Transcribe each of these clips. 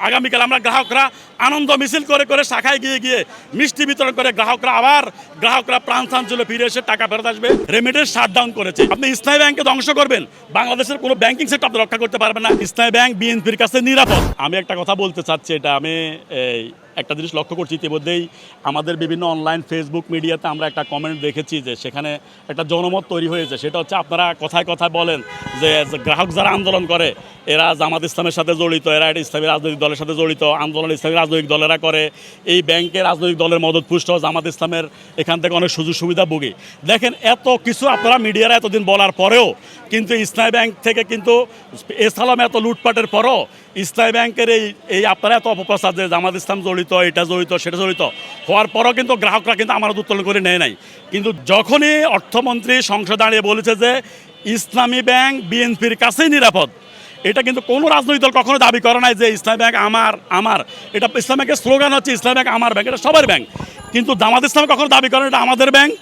আগামীকাল আমরা গ্রাহকরা আনন্দ মিছিল করে করে শাখায় গিয়ে গিয়ে মিষ্টি বিতরণ করে গ্রাহকরা প্রাণ চাঞ্চল্যে ফিরে এসে টাকা ফেরত আসবে। রেমিটেন্স শাটডাউন করেছে। আপনি ইসলামী ব্যাংকে ধ্বংস করবেন, বাংলাদেশের কোনো ব্যাংকিং সেক্টর আপনি রক্ষা করতে পারবেন না। ইসলামী ব্যাংক বিএনপির কাছে নিরাপদ। আমি একটা কথা বলতে চাচ্ছি, এটা আমি একটা জিনিস লক্ষ্য করছি, ইতিমধ্যেই আমাদের বিভিন্ন অনলাইন ফেসবুক মিডিয়াতে আমরা একটা কমেন্ট দেখেছি যে সেখানে একটা জনমত তৈরি হয়েছে। সেটা হচ্ছে আপনারা কথায় কথায় বলেন যে গ্রাহক যারা আন্দোলন করে এরা জামাত ইসলামের সাথে জড়িত, এরা একটা ইসলামী রাজনৈতিক দলের সাথে জড়িত, আন্দোলন ইসলামী রাজনৈতিক দলেরা করে, এই ব্যাংকের রাজনৈতিক দলের মদতপুষ্ট জামাত ইসলামের এখান থেকে অনেক সুযোগ সুবিধা ভোগে। দেখেন, এত কিছু আপনারা মিডিয়ারা এতদিন বলার পরেও কিন্তু ইসলামী ব্যাংক থেকে কিন্তু এসালাম এত লুটপাটের পরও ইসলামী ব্যাংকের এই আপনারা এত অপপ্রচার যে জামাত ইসলাম জড়িত, এটা জড়িত, সেটা জড়িত হওয়ার পরও কিন্তু গ্রাহকরা কিন্তু আমানত উত্তোলন করে নেয় নাই। কিন্তু যখনই অর্থমন্ত্রী সংসদে দাঁড়িয়ে বলেছে যে ইসলামী ব্যাংক বিএনপির কাছেই নিরাপদ, এটা কিন্তু কোনো রাজনৈতিক দল কখনো দাবি করে নাই যে ইসলামী ব্যাংক আমার। এটা ইসলামী ব্যাংকের স্লোগান হচ্ছে ইসলামী ব্যাংক আমার ব্যাংক, এটা সবার ব্যাংক। কিন্তু জামাত ইসলাম কখনো দাবি করে এটা আমাদের ব্যাংক,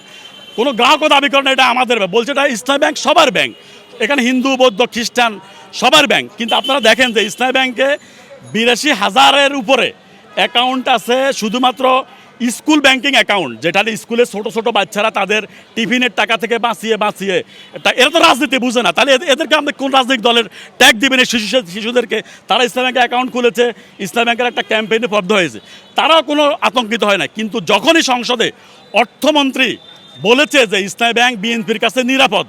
কোনো গ্রাহকও দাবি করে না এটা আমাদের ব্যাংক, বলছে এটা ইসলামী ব্যাংক সবার ব্যাংক, এখানে হিন্দু বৌদ্ধ খ্রিস্টান সবার ব্যাংক। কিন্তু আপনারা দেখেন যে ইসলামী ব্যাংকে 82,000-এর উপরে অ্যাকাউন্ট আছে শুধুমাত্র স্কুল ব্যাংকিং অ্যাকাউন্ট, যেটা স্কুলে ছোট ছোট বাচ্চারা তাদের টিফিনের টাকা থেকে বাঁচিয়ে এরা তো রাজনীতি বুঝে না, তাহলে এদেরকে আপনি কোন রাজনৈতিক দলের ট্যাগ দিবেন? এই শিশুদেরকে তারা ইসলামী ব্যাংকে অ্যাকাউন্ট খুলেছে, ইসলামী ব্যাংকের একটা ক্যাম্পেইনে বদ্ধ হয়েছে, তারাও কোনো আতঙ্কিত হয় না। কিন্তু যখনই সংসদে অর্থমন্ত্রী বলেছে যে ইসলামী ব্যাংক বিএনপির কাছে নিরাপদ,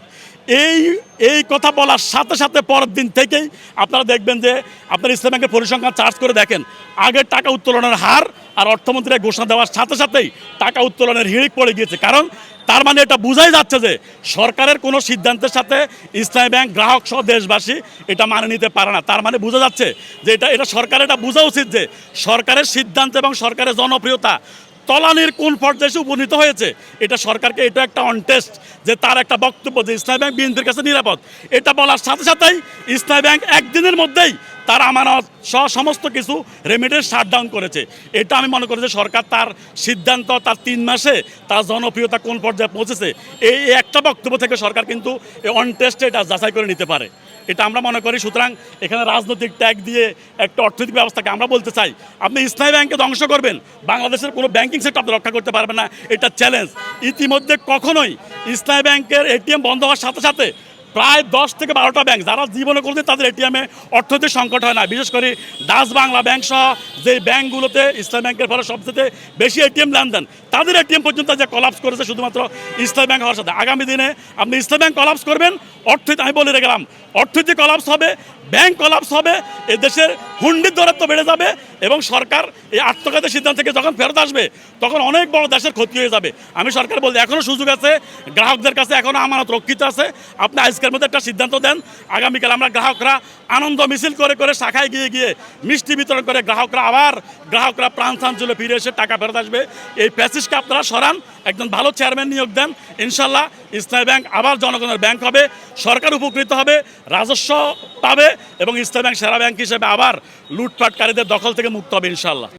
এই কথা বলার সাথে সাথে পরের দিন থেকেই আপনারা দেখবেন যে আপনার ইসলামী ব্যাংকের পরিসংখ্যান চার্জ করে দেখেন, আগের টাকা উত্তোলনের হার আর অর্থমন্ত্রীর ঘোষণা দেওয়ার সাথে সাথেই টাকা উত্তোলনের হিড়িক পড়ে গিয়েছে। কারণ তার মানে এটা বোঝাই যাচ্ছে যে সরকারের কোনো সিদ্ধান্তের সাথে ইসলামী ব্যাংক গ্রাহক সহ দেশবাসী এটা মানে নিতে পারে না। তার মানে বোঝা যাচ্ছে যে এটা সরকারের এটা বোঝা উচিত যে সরকারের সিদ্ধান্ত এবং সরকারের জনপ্রিয়তা তলানির কোন পর্যায়ে উপনীত হয়েছে। এটা সরকারকে এটা একটা অনটেস্ট যে তার একটা বক্তব্য যে ইসলামী ব্যাংক বিএনপির কাছে নিরাপদ, এটা বলার সাথে সাথেই ইসলামী ব্যাংক একদিনের মধ্যেই তার আমানত সহ সমস্ত কিছু রেমিটেন্স শাটডাউন করেছে। এটা আমি মনে করি যে সরকার তার সিদ্ধান্ত, তার 3 মাসে তার জনপ্রিয়তা কোন পর্যায়ে পৌঁছেছে, এই একটা বক্তব্য থেকে সরকার কিন্তু অনটেস্টে এটা যাচাই করে নিতে পারে, এটা আমরা মনে করি। সুতরাং এখানে রাজনৈতিক ট্যাগ দিয়ে একটা অর্থনৈতিক ব্যবস্থাকে আমরা বলতে চাই আপনি ইসলামী ব্যাংকে ধ্বংস করবেন, বাংলাদেশের কোনো ব্যাংকিং সেক্টর আপনি রক্ষা করতে পারবেন না, এটা চ্যালেঞ্জ। ইতিমধ্যে কখনোই ইসলামী ব্যাংকের এটিএম বন্ধ হওয়ার সাথে সাথে প্রায় 10 থেকে 12টা ব্যাংক যারা জীবনে কোনোদিন তাদের এটিএমে অর্থনৈতিক সংকট হয় না, বিশেষ করে ডাচ বাংলা ব্যাংক সহ যে ব্যাংকগুলোতে ইসলামী ব্যাংকের ফলে সবচেয়ে বেশি এটিএম লেনদেন, তাদের এটিএম পর্যন্ত যে কলাপস করেছে শুধুমাত্র ইসলামী ব্যাংক হওয়ার সাথে। আগামী দিনে আপনি ইসলামী ব্যাংক কলাপস করবেন, অর্থনীতি আমি বলে রেখেলাম, অর্থনীতি কলাপস হবে, ব্যাংক কলাপস হবে, এ দেশের হুন্ডির দৌরাত্ম বেড়ে যাবে এবং সরকার এই আত্মঘাতের সিদ্ধান্ত থেকে যখন ফেরত আসবে তখন অনেক বড় দেশের ক্ষতি হয়ে যাবে। আমি সরকার বলতে এখনও সুযোগ আছে, গ্রাহকদের কাছে এখনও আমানত রক্ষিত আছে। আপনি আজকের মধ্যে একটা সিদ্ধান্ত দেন, আগামীকাল আমরা গ্রাহকরা আনন্দ মিছিল করে করে শাখায় গিয়ে গিয়ে মিষ্টি বিতরণ করে গ্রাহকরা প্রাণ চাঞ্চল্যে ফিরে এসে টাকা ফেরত আসবে। এই প্যাসেজকে আপনারা সরান, একজন ভালো চেয়ারম্যান নিয়োগ দেন, ইনশাল্লাহ ইসলামী ব্যাংক আবার জনগণের ব্যাংক হবে, সরকার উপকৃত হবে, রাজস্ব পাবে এবং ইসলামী ব্যাংক সেরা ব্যাংক হিসেবে আবার লুটপাটকারীদের দখল থেকে মুক্ত হবে ইনশাল্লাহ।